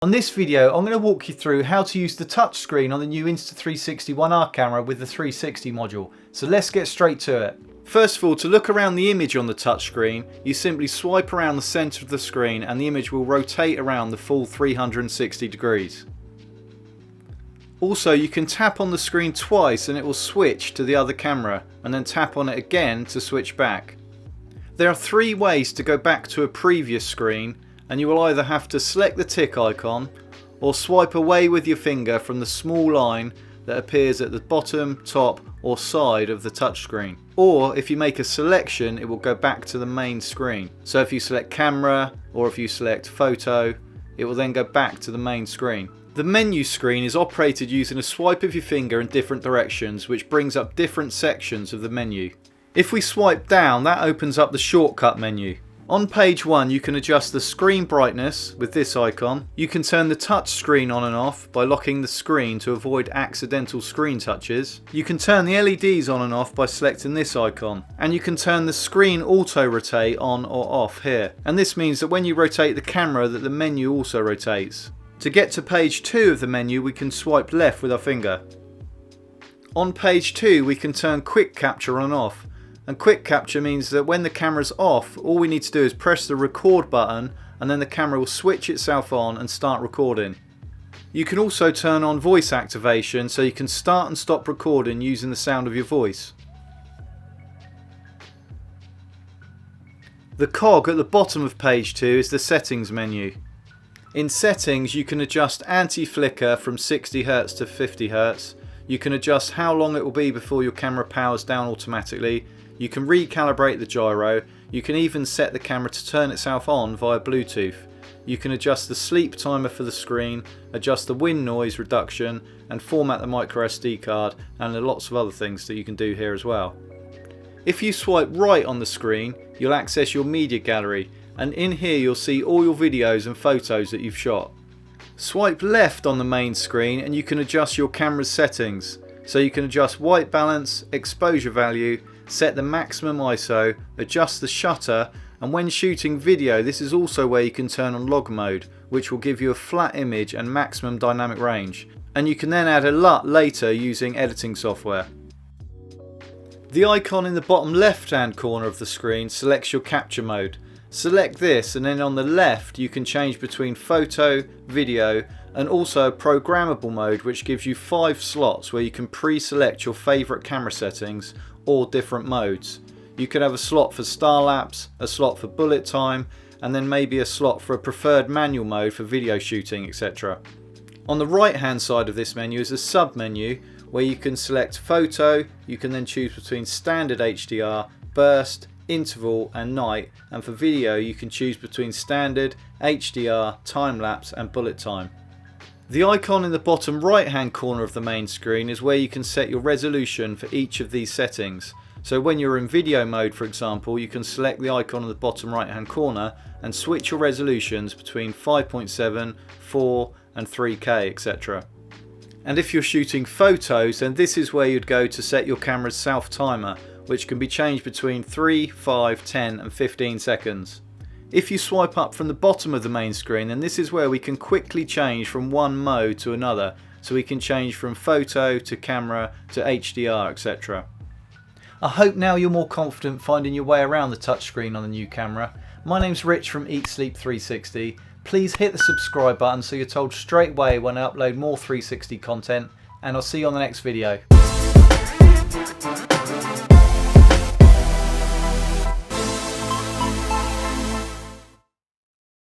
On this video, I'm going to walk you through how to use the touchscreen on the new Insta360 1R camera with the 360 module. So let's get straight to it. First of all, to look around the image on the touchscreen, you simply swipe around the center of the screen and the image will rotate around the full 360 degrees. Also, you can tap on the screen twice and it will switch to the other camera, and then tap on it again to switch back. There are three ways to go back to a previous screen, and you will either have to select the tick icon or swipe away with your finger from the small line that appears at the bottom, top or side of the touchscreen. Or if you make a selection, it will go back to the main screen. So if you select camera or if you select photo, it will then go back to the main screen. The menu screen is operated using a swipe of your finger in different directions, which brings up different sections of the menu. If we swipe down, that opens up the shortcut menu. On page 1 you can adjust the screen brightness with this icon. You can turn the touch screen on and off by locking the screen to avoid accidental screen touches. You can turn the LEDs on and off by selecting this icon. And you can turn the screen auto rotate on or off here. And this means that when you rotate the camera that the menu also rotates. To get to page 2 of the menu we can swipe left with our finger. On page 2 we can turn quick capture on and off. And quick capture means that when the camera's off, all we need to do is press the record button and then the camera will switch itself on and start recording. You can also turn on voice activation so you can start and stop recording using the sound of your voice. The cog at the bottom of page 2 is the settings menu. In settings you can adjust anti-flicker from 60Hz to 50Hz. You can adjust how long it will be before your camera powers down automatically. You can recalibrate the gyro. You can even set the camera to turn itself on via Bluetooth. You can adjust the sleep timer for the screen, adjust the wind noise reduction and format the micro SD card, and there are lots of other things that you can do here as well. If you swipe right on the screen, you'll access your media gallery, and in here you'll see all your videos and photos that you've shot. Swipe left on the main screen and you can adjust your camera's settings. So you can adjust white balance, exposure value, set the maximum ISO, adjust the shutter, and when shooting video this is also where you can turn on log mode, which will give you a flat image and maximum dynamic range. And you can then add a LUT later using editing software. The icon in the bottom left hand corner of the screen selects your capture mode. Select this and then on the left you can change between photo, video and also a programmable mode which gives you 5 slots where you can pre-select your favourite camera settings or different modes. You could have a slot for star lapse, a slot for bullet time and then maybe a slot for a preferred manual mode for video shooting, etc. On the right hand side of this menu is a sub menu where you can select photo. You can then choose between standard HDR, burst, interval and night, and for video you can choose between standard, HDR, time-lapse and bullet time. The icon in the bottom right hand corner of the main screen is where you can set your resolution for each of these settings. So when you're in video mode for example, you can select the icon in the bottom right hand corner and switch your resolutions between 5.7, 4 and 3K, etc. And if you're shooting photos, then this is where you'd go to set your camera's self timer, which can be changed between 3, 5, 10 and 15 seconds. If you swipe up from the bottom of the main screen, then this is where we can quickly change from one mode to another, so we can change from photo to camera to HDR, etc. I hope now you're more confident finding your way around the touchscreen on the new camera. My name's Rich from insta360. Please hit the subscribe button so you're told straight away when I upload more 360 content, and I'll see you on the next video.